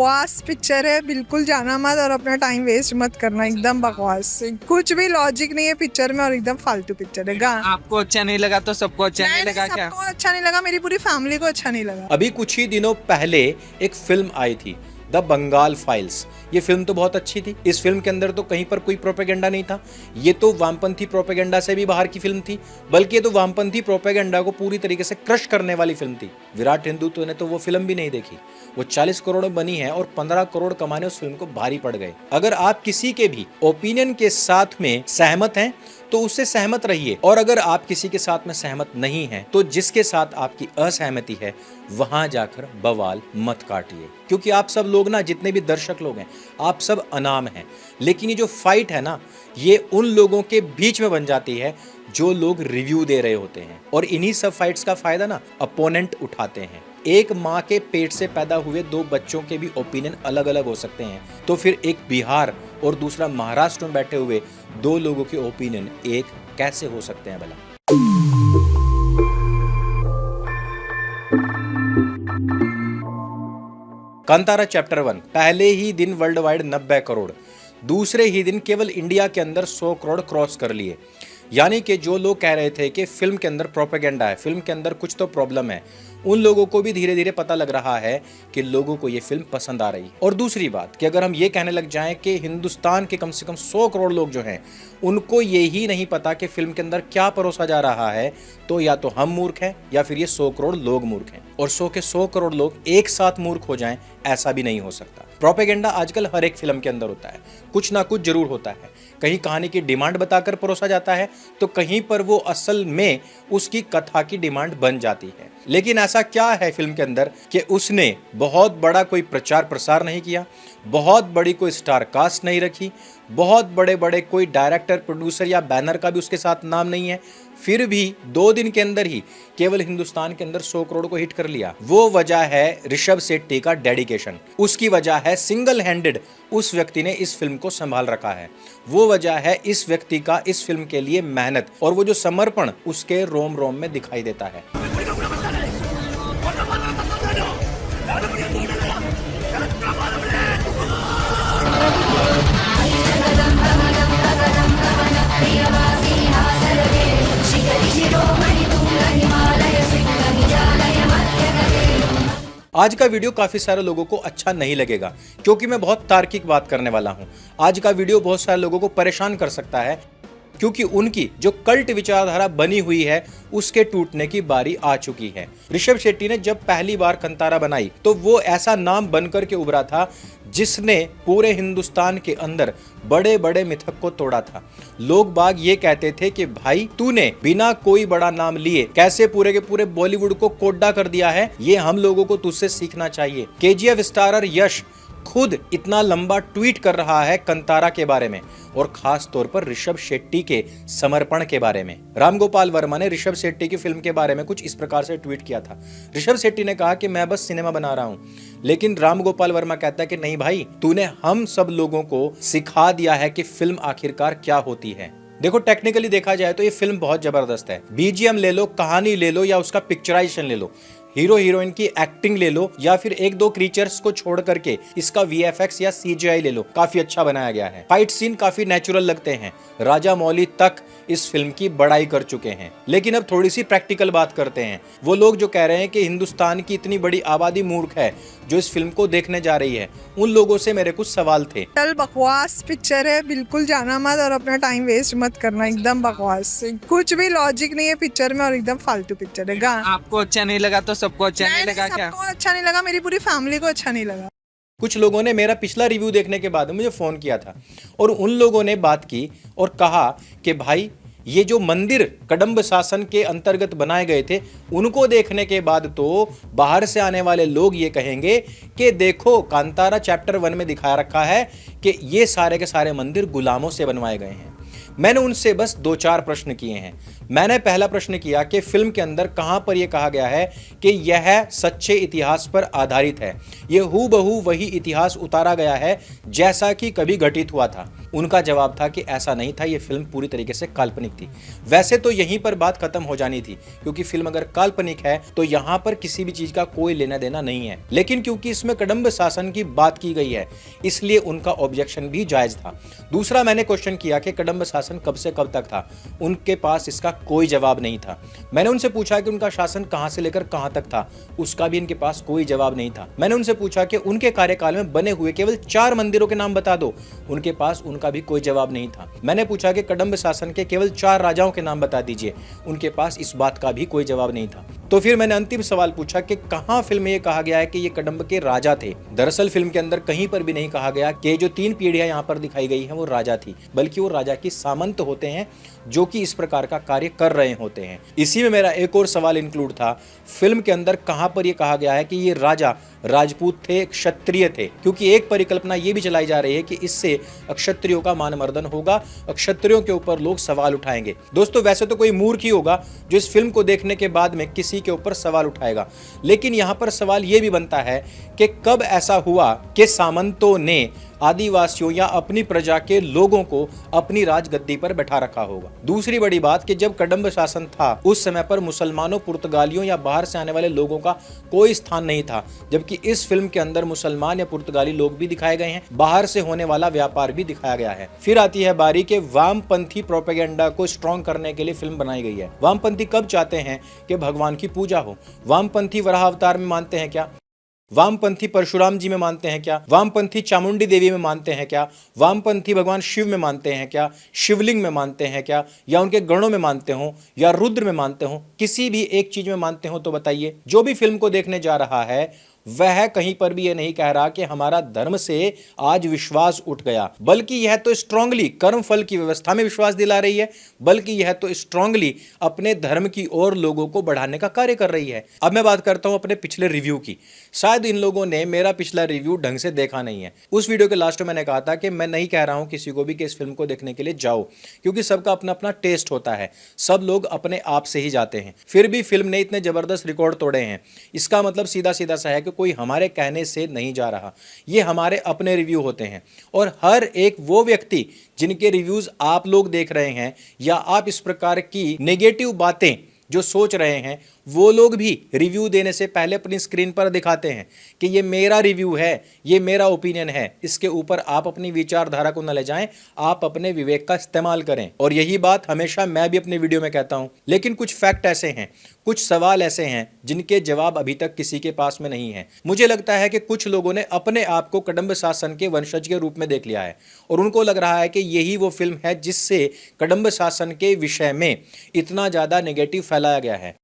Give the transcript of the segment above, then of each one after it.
बकवास पिक्चर है, बिल्कुल जाना मत और अपना टाइम वेस्ट मत करना, एकदम बकवास, कुछ भी लॉजिक नहीं है पिक्चर में और एकदम फालतू पिक्चर है। आपको अच्छा नहीं लगा तो सबको अच्छा नहीं लगा क्या? सबको अच्छा नहीं लगा, मेरी पूरी फैमिली को अच्छा नहीं लगा। अभी कुछ ही दिनों पहले एक फिल्म आई थी, द बंगाल फाइल्स। ये फिल्म तो बहुत अच्छी थी। इस फिल्म के अंदर तो कहीं पर कोई प्रोपेगेंडा नहीं था। ये तो वामपंथी प्रोपेगेंडा से भी बाहर की फिल्म थी, बल्कि ये तो वामपंथी प्रोपेगेंडा को पूरी तरीके से क्रश करने वाली फिल्म थी। विराट हिंदुत्व ने तो वो फिल्म भी नहीं देखी। वो 40 करोड़ में बनी है और 15 करोड़ कमाने उस फिल्म को भारी पड़ गए। अगर आप किसी के भी ओपिनियन के साथ में सहमत हैं तो उससे सहमत रहिए, और अगर आप किसी के साथ में सहमत नहीं हैं तो जिसके साथ आपकी असहमति है वहां जाकर बवाल मत काटिए, क्योंकि आप सब लोग ना, जितने भी दर्शक लोग हैं, आप सब अनाम हैं। लेकिन ये जो फाइट है ना, ये उन लोगों के बीच में बन जाती है जो लोग रिव्यू दे रहे होते हैं, और इन्हीं सब फाइट्स का फायदा ना अपोनेंट उठाते हैं। एक माँ के पेट से पैदा हुए दो बच्चों के भी ओपिनियन अलग अलग हो सकते हैं, तो फिर एक बिहार और दूसरा महाराष्ट्र में बैठे हुए दो लोगों के ओपिनियन एक कैसे हो सकते हैं भला? कांतारा चैप्टर 1 पहले ही दिन वर्ल्ड वाइड 90 करोड़, दूसरे ही दिन केवल इंडिया के अंदर 100 करोड़ क्रॉस कर लिए। यानी कि जो लोग कह रहे थे कि फिल्म के अंदर प्रोपेगेंडा है, फिल्म के अंदर कुछ तो प्रॉब्लम है, उन लोगों को भी धीरे धीरे पता लग रहा है कि लोगों को ये फिल्म पसंद आ रही है। और दूसरी बात कि अगर हम ये कहने लग जाएं कि हिंदुस्तान के कम से कम 100 करोड़ लोग जो हैं उनको ये ही नहीं पता कि फिल्म के अंदर क्या परोसा जा रहा है, तो या तो हम मूर्ख हैं या फिर ये 100 करोड़ लोग मूर्ख हैं। और 100 के 100 करोड़ लोग एक साथ मूर्ख हो जाएं, ऐसा भी नहीं हो सकता। प्रोपेगेंडा आजकल हर एक फिल्म के अंदर होता है, कुछ ना कुछ जरूर होता है। कहीं कहानी की डिमांड बताकर परोसा जाता है, तो कहीं पर वो असल में उसकी कथा की डिमांड बन जाती है। लेकिन ऐसा क्या है फिल्म के अंदर कि उसने बहुत बड़ा कोई प्रचार प्रसार नहीं किया, बहुत बड़ी कोई स्टार कास्ट नहीं रखी, बहुत बड़े बड़े कोई डायरेक्टर, प्रोड्यूसर या बैनर का भी उसके साथ नाम नहीं है, फिर भी 2 दिन के अंदर ही केवल हिंदुस्तान के अंदर 100 करोड़ को हिट कर लिया। वो वजह है ऋषभ शेट्टी का डेडिकेशन, उसकी वजह है सिंगल हैंडेड उस व्यक्ति ने इस फिल्म को संभाल रखा है, वो वजह है इस व्यक्ति का इस फिल्म के लिए मेहनत, और वो जो समर्पण उसके रोम रोम में दिखाई देता है। आज का वीडियो काफी सारे लोगों को अच्छा नहीं लगेगा, क्योंकि मैं बहुत तार्किक बात करने वाला हूं। आज का वीडियो बहुत सारे लोगों को परेशान कर सकता है, क्योंकि उनकी जो कल्ट विचारधारा बनी हुई है उसके टूटने की बारी आ चुकी है। ऋषभ शेट्टी ने जब पहली बार कांतारा बनाई तो वो ऐसा नाम बनकर के उभरा था जिसने पूरे हिंदुस्तान के अंदर बड़े बड़े मिथक को तोड़ा था। लोग बाग ये कहते थे कि भाई तूने बिना कोई बड़ा नाम लिए कैसे पूरे के पूरे बॉलीवुड को कोड्डा कर दिया है, ये हम लोगों को तुझसे सीखना चाहिए। केजीएफ स्टारर यश खुद इतना लंबा ट्वीट कर रहा है कांतारा के बारे में, और खास तौर पर ऋषभ शेट्टी के समर्पण के बारे में। रामगोपाल वर्मा ने ऋषभ शेट्टी की फिल्म के बारे में कुछ इस प्रकार से ट्वीट किया था। ऋषभ शेट्टी ने कहा कि मैं बस सिनेमा बना रहा हूं, लेकिन रामगोपाल वर्मा कहता है कि नहीं भाई, तूने हम सब लोगों को सिखा दिया है कि फिल्म आखिरकार क्या होती है। देखो, टेक्निकली देखा जाए तो ये फिल्म बहुत जबरदस्त है। बीजीएम ले लो, कहानी ले लो, या उसका पिक्चराइजेशन ले लो, हीरो हीरोइन की एक्टिंग ले लो, या फिर एक दो क्रीचर्स को छोड़ करके इसका वीएफएक्स या सीजीआई ले लो, काफी अच्छा बनाया गया है। फाइट सीन काफी नेचुरल लगते हैं। राजा मौली तक इस फिल्म की बड़ाई कर चुके हैं। लेकिन अब थोड़ी सी प्रैक्टिकल बात करते हैं। वो लोग जो कह रहे हैं कि हिंदुस्तान की इतनी बड़ी आबादी मूर्ख है जो इस फिल्म को देखने जा रही है, उन लोगों से मेरे कुछ सवाल थे। चल बकवास पिक्चर है, बिल्कुल जाना मत और अपना टाइम वेस्ट मत करना, एकदम बकवास, कुछ भी लॉजिक नहीं है पिक्चर में और एकदम फालतू पिक्चर है। आपको अच्छा नहीं लगा तो सबको अच्छा नहीं लगा क्या? सबको अच्छा नहीं लगा, मेरी पूरी फैमिली को अच्छा नहीं लगा। कुछ लोगों ने मेरा पिछला रिव्यू देखने के बाद मुझे फ़ोन किया था, और उन लोगों ने बात की और कहा कि भाई ये जो मंदिर कदंब शासन के अंतर्गत बनाए गए थे, उनको देखने के बाद तो बाहर से आने वाले लोग ये कहेंगे कि देखो, कांतारा चैप्टर 1 में दिखा रखा है कि ये सारे के सारे मंदिर गुलामों से बनवाए गए हैं। मैंने उनसे बस 2-4 प्रश्न किए हैं। मैंने पहला प्रश्न किया कि फिल्म के अंदर कहां पर यह कहा गया है कि यह सच्चे इतिहास पर आधारित है, यह हूबहू वही इतिहास उतारा गया है जैसा कि कभी घटित हुआ था। उनका जवाब था कि ऐसा नहीं था, यह फिल्म पूरी तरीके से काल्पनिक थी। वैसे तो यहीं पर बात खत्म हो जानी थी, क्योंकि फिल्म अगर काल्पनिक है तो यहां पर किसी भी चीज का कोई लेना देना नहीं है। लेकिन क्योंकि इसमें कदंब शासन की बात की गई है, इसलिए उनका ऑब्जेक्शन भी जायज था। दूसरा मैंने क्वेश्चन किया कि कदंब शासन कब से कब तक था। उनके पास इसका कोई जवाब नहीं था। मैंने उनसे पूछा कि उनका शासन कहां से लेकर कहां तक था, उसका भी इनके पास कोई जवाब नहीं था। मैंने उनसे पूछा कि उनके कार्यकाल में बने हुए केवल 4 मंदिरों के नाम बता दो, उनके पास उनका भी कोई जवाब नहीं था। मैंने पूछा कि कदंब शासन के केवल 4 राजाओं के नाम बता दीजिए, उनके पास इस बात का भी कोई जवाब नहीं था। तो फिर मैंने अंतिम सवाल पूछा कि कहां फिल्म में यह कहा गया है कि ये कदंब के राजा थे। दरअसल फिल्म के अंदर कहीं पर भी नहीं कहा गया कि जो 3 पीढ़ियां यहां पर दिखाई गई हैं वो राजा थी, बल्कि वो राजा की सामंत होते हैं जो कि इस प्रकार का कार्य कर रहे होते हैं। इसी में मेरा एक और सवाल इंक्लूड था, फिल्म के अंदर कहां पर यह कहा गया है कि ये राजा राजपूत थे, क्षत्रिय थे, क्योंकि एक परिकल्पना ये भी चलाई जा रही है कि इससे क्षत्रियों का मानमर्दन होगा, क्षत्रियों के ऊपर लोग सवाल उठाएंगे। दोस्तों वैसे तो कोई मूर्ख ही होगा जो इस फिल्म को देखने के बाद में किसी के ऊपर सवाल उठाएगा, लेकिन यहां पर सवाल यह भी बनता है कि कब ऐसा हुआ कि सामंतों ने आदिवासियों या अपनी प्रजा के लोगों को अपनी राजगद्दी पर बैठा रखा होगा। दूसरी बड़ी बात कि जब कदंब शासन था उस समय पर मुसलमानों, पुर्तगालियों या बाहर से आने वाले लोगों का कोई स्थान नहीं था, जबकि इस फिल्म के अंदर मुसलमान या पुर्तगाली लोग भी दिखाए गए हैं, बाहर से होने वाला व्यापार भी दिखाया गया है। फिर आती है बारी के वामपंथी प्रोपेगेंडा को स्ट्रॉन्ग करने के लिए फिल्म बनाई गई है। वामपंथी कब चाहते हैं कि भगवान की पूजा हो? वामपंथी वराह अवतार में मानते हैं क्या? वामपंथी परशुराम जी में मानते हैं क्या? वामपंथी चामुंडी देवी में मानते हैं क्या? वामपंथी भगवान शिव में मानते हैं क्या? शिवलिंग में मानते हैं क्या? या उनके गणों में मानते हो, या रुद्र में मानते हो? किसी भी एक चीज में मानते हो तो बताइए। जो भी फिल्म को देखने जा रहा है वह कहीं पर भी यह नहीं कह रहा कि हमारा धर्म से आज विश्वास उठ गया, बल्कि यह तो स्ट्रांगली कर्म फल की व्यवस्था में विश्वास दिला रही है, बल्कि यह तो स्ट्रांगली अपने धर्म की ओर लोगों को बढ़ाने का कार्य कर रही है। अब मैं बात करता हूं अपने पिछले रिव्यू की। शायद इन लोगों ने मेरा पिछला रिव्यू ढंग से देखा नहीं है। उस वीडियो के लास्ट में मैंने कहा था कि मैं नहीं कह रहा हूं किसी को भी कि इस फिल्म को देखने के लिए जाओ, क्योंकि सबका अपना अपना टेस्ट होता है, सब लोग अपने आप से ही जाते हैं। फिर भी फिल्म ने इतने जबरदस्त रिकॉर्ड तोड़े हैं, इसका मतलब सीधा सीधा सा है कि कोई हमारे कहने से नहीं जा रहा, ये हमारे अपने रिव्यू होते हैं। और हर एक वो व्यक्ति जिनके रिव्यूज आप लोग देख रहे हैं या आप इस प्रकार की नेगेटिव बातें जो सोच रहे हैं, वो लोग भी रिव्यू देने से पहले अपनी स्क्रीन पर दिखाते हैं कि ये मेरा रिव्यू है, ये मेरा ओपिनियन है, इसके ऊपर आप अपनी विचारधारा को न ले जाएं, आप अपने विवेक का इस्तेमाल करें। और यही बात हमेशा मैं भी अपने वीडियो में कहता हूं। लेकिन कुछ फैक्ट ऐसे हैं, कुछ सवाल ऐसे हैं जिनके जवाब अभी तक किसी के पास में नहीं है। मुझे लगता है कि कुछ लोगों ने अपने आप को कदंब शासन के वंशज के रूप में देख लिया है और उनको लग रहा है कि यही वो फिल्म है जिससे कदंब शासन के विषय में इतना ज्यादा नेगेटिव फैलाया गया है।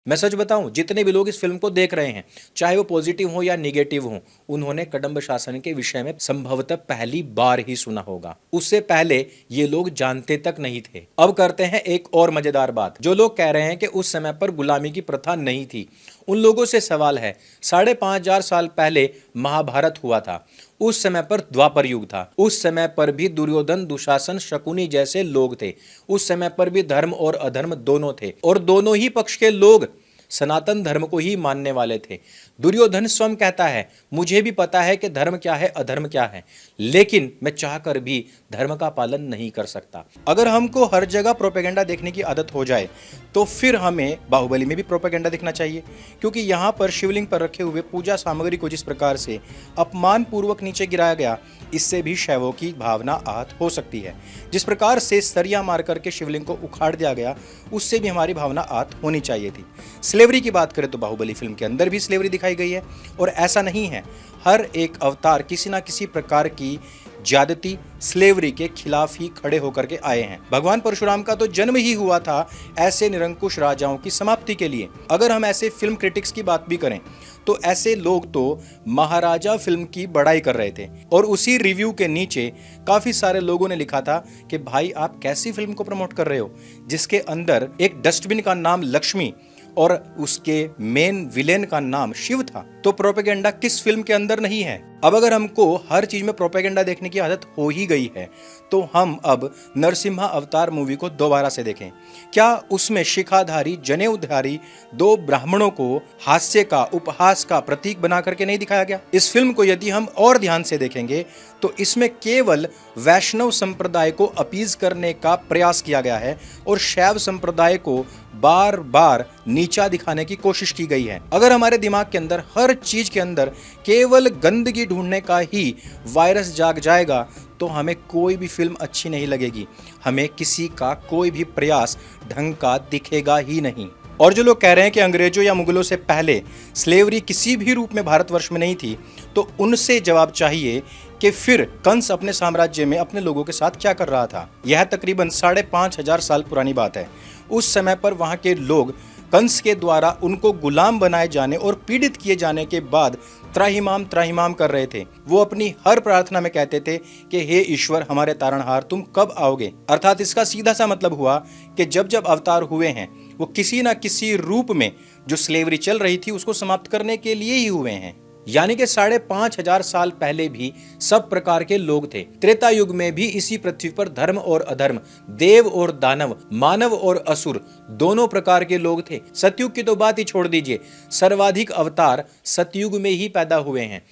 मैं सच बताऊं, जितने भी लोग इस फिल्म को देख रहे हैं, चाहे वो पॉजिटिव हो या नेगेटिव हो, उन्होंने कदंब शासन के विषय में संभवतः पहली बार ही सुना होगा। उससे पहले ये लोग जानते तक नहीं थे। अब करते हैं एक और मजेदार बात। जो लोग कह रहे हैं कि उस समय पर गुलामी की प्रथा नहीं थी, उन लोगों से सवाल है, 5,500 साल पहले महाभारत हुआ था, उस समय पर द्वापर युग था, उस समय पर भी दुर्योधन, दुशासन, शकुनी जैसे लोग थे, उस समय पर भी धर्म और अधर्म दोनों थे और दोनों ही पक्ष के लोग सनातन धर्म को ही मानने वाले थे। दुर्योधन स्वयं कहता है, मुझे भी पता है कि धर्म क्या है, अधर्म क्या है, लेकिन मैं चाहकर भी धर्म का पालन नहीं कर सकता। अगर हमको हर जगह प्रोपेगेंडा देखने की आदत हो जाए तो फिर हमें बाहुबली में भी प्रोपेगेंडा देखना चाहिए, क्योंकि यहाँ पर शिवलिंग पर रखे हुए पूजा सामग्री को जिस प्रकार से अपमान पूर्वक नीचे गिराया गया, इससे भी शैवों की भावना आहत हो सकती है। जिस प्रकार से सरिया मार करके शिवलिंग को उखाड़ दिया गया, उससे भी हमारी भावना आहत होनी चाहिए थी। स्लेवरी की बात करें तो बाहुबली फिल्म के अंदर भी स्लेवरी दिखाई गई है, और ऐसा नहीं है, हर एक अवतार किसी ना किसी प्रकार की ज्यादती, स्लेवरी के खिलाफ ही खड़े होकर के आए हैं। भगवान परशुराम का तो जन्म ही हुआ था ऐसे निरंकुश राजाओं की समाप्ति के लिए। अगर हम ऐसे फिल्म क्रिटिक्स की बात भी करें तो ऐसे लोग तो महाराजा फिल्म की बड़ाई कर रहे थे, और उसी रिव्यू के नीचे काफी सारे लोगों ने लिखा था कि भाई आप कैसी फिल्म को प्रमोट कर रहे हो जिसके अंदर एक डस्टबिन का नाम लक्ष्मी और उसके मेन विलेन का नाम शिव था। तो प्रोपेगेंडा किस फिल्म के अंदर नहीं है? अब अगर हमको हर चीज में प्रोपेगेंडा देखने की आदत हो ही गई है तो हम अब नरसिम्हा अवतार मूवी को दोबारा से देखें। क्या उसमें शिखाधारी जनेऊधारी दो ब्राह्मणों को हास्य का उपहास का प्रतीक बना करके नहीं दिखाया गया? इस फिल्म को यदि हम और ध्यान से देखेंगे तो इसमें केवल वैष्णव संप्रदाय को अपीज करने का प्रयास किया गया है और शैव संप्रदाय को बार बार नीचा दिखाने की कोशिश की गई है। अगर हमारे दिमाग के अंदर हर चीज के अंदर केवल गंदगी ढूंढने का ही वायरस जाग जाएगा तो हमें कोई भी फिल्म अच्छी नहीं लगेगी, हमें किसी का कोई भी प्रयास ढंग का दिखेगा ही नहीं। और जो लोग कह रहे हैं कि अंग्रेजों या मुगलों से पहले स्लेवरी किसी भी रूप में भारतवर्ष में नहीं थी, तो उनसे जवाब चाहिए कि फिर कंस अपने साम्राज्य में अपने लोगों के साथ क्या कर रहा था। यह तकरीबन 5,500 साल पुरानी बात है। उस समय पर वहां के लोग कंस के द्वारा उनको गुलाम बनाए जाने और पीड़ित किए जाने के बाद त्राहिमाम त्राहिमाम कर रहे थे। वो अपनी हर प्रार्थना में कहते थे कि हे ईश्वर हमारे तारणहार तुम कब आओगे। अर्थात इसका सीधा सा मतलब हुआ कि जब जब अवतार हुए हैं वो किसी ना किसी रूप में जो स्लेवरी चल रही थी उसको समाप्त करने के लिए ही हुए हैं। यानी कि 5,500 साल पहले भी सब प्रकार के लोग थे। त्रेता युग में भी इसी पृथ्वी पर धर्म और अधर्म, देव और दानव, मानव और असुर दोनों प्रकार के लोग थे। सतयुग की तो बात ही छोड़ दीजिए, सर्वाधिक अवतार सतयुग में ही पैदा हुए हैं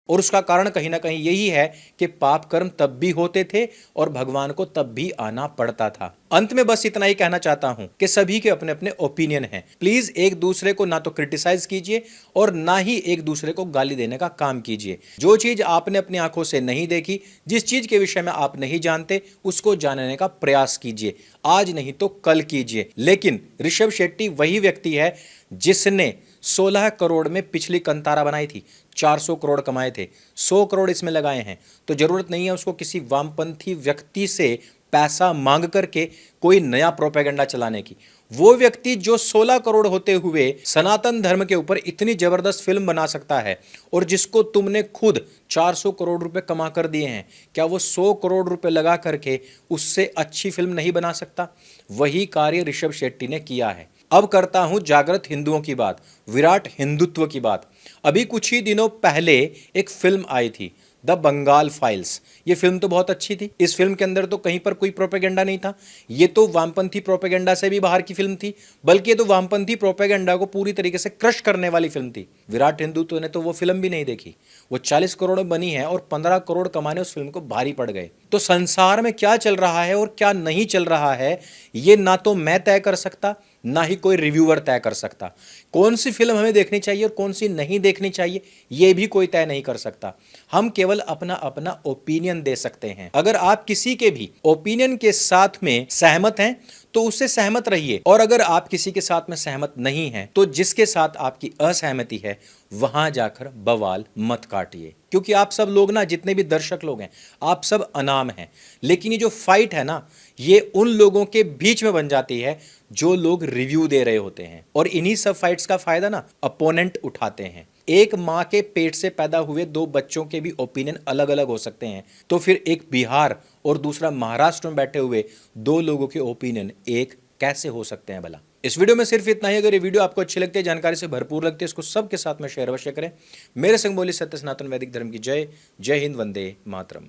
और उसका कारण कहीं ना कहीं यही है कि पाप कर्म तब भी होते थे और भगवान को तब भी आना पड़ता था। अंत में बस इतना ही कहना चाहता हूं कि सभी के अपने अपने ओपिनियन हैं। प्लीज एक दूसरे को ना तो क्रिटिसाइज कीजिए और ना ही एक दूसरे को गाली देने का काम कीजिए। जो चीज आपने अपनी आंखों से नहीं देखी, जिस चीज के विषय में आप नहीं जानते, उसको जानने का प्रयास कीजिए। आज नहीं तो कल कीजिए। लेकिन ऋषभ शेट्टी वही व्यक्ति है जिसने 16 करोड़ में पिछली कंतारा बनाई थी, 400 करोड़ कमाए थे, 100 करोड़ इसमें लगाए हैं। तो जरूरत नहीं है उसको किसी वामपंथी व्यक्ति से पैसा मांग करके कोई नया प्रोपेगेंडा चलाने की। वो व्यक्ति जो 16 करोड़ होते हुए सनातन धर्म के ऊपर इतनी जबरदस्त फिल्म बना सकता है और जिसको तुमने खुद 400 करोड़ रुपए कमा कर दिए हैं, क्या वो 100 करोड़ रुपए लगा करके उससे अच्छी फिल्म नहीं बना सकता? वही कार्य ऋषभ शेट्टी ने किया है। अब करता हूं जागृत हिंदुओं की बात, विराट हिंदुत्व की बात। अभी कुछ ही दिनों पहले एक फिल्म आई थी, द बंगाल फाइल्स। ये फिल्म तो बहुत अच्छी थी। इस फिल्म के अंदर तो कहीं पर कोई प्रोपेगेंडा नहीं था। ये तो वामपंथी प्रोपेगेंडा से भी बाहर की फिल्म थी, बल्कि ये तो वामपंथी प्रोपेगेंडा को पूरी तरीके से क्रश करने वाली फिल्म थी। विराट हिंदुत्व ने तो वो फिल्म भी नहीं देखी। वो 40 करोड़ में बनी है और 15 करोड़ कमाने उस फिल्म को भारी पड़ गए। तो संसार में क्या चल रहा है और क्या नहीं चल रहा है, ये ना तो मैं तय कर सकता, ना ही कोई रिव्यूअर तय कर सकता। कौन सी फिल्म हमें देखनी चाहिए और कौन सी नहीं देखनी चाहिए, ये भी कोई तय नहीं कर सकता। हम केवल अपना अपना ओपिनियन दे सकते हैं। अगर आप किसी के भी ओपिनियन के साथ में सहमत हैं तो उससे सहमत रहिए, और अगर आप किसी के साथ में सहमत नहीं हैं तो जिसके साथ आपकी असहमति है वहां जाकर बवाल मत काटिए। क्योंकि आप सब लोग ना, जितने भी दर्शक लोग हैं, आप सब अनाम हैं। लेकिन ये जो फाइट है ना, ये उन लोगों के बीच में बन जाती है जो लोग रिव्यू दे रहे होते हैं, और इन्हीं सब फाइट्स का फायदा ना अपोनेंट उठाते हैं। एक माँ के पेट से पैदा हुए दो बच्चों के भी ओपिनियन अलग अलग हो सकते हैं, तो फिर एक बिहार और दूसरा महाराष्ट्र में बैठे हुए दो लोगों के ओपिनियन एक कैसे हो सकते हैं भला? इस वीडियो में सिर्फ इतना ही। अगर ये वीडियो आपको अच्छी लगती है, जानकारी से भरपूर लगती है, इसको सबके साथ में शेयर अवश्य करें। मेरे संग बोली सत्य सनातन वैदिक धर्म की जय। जय हिंद, वंदे मातरम।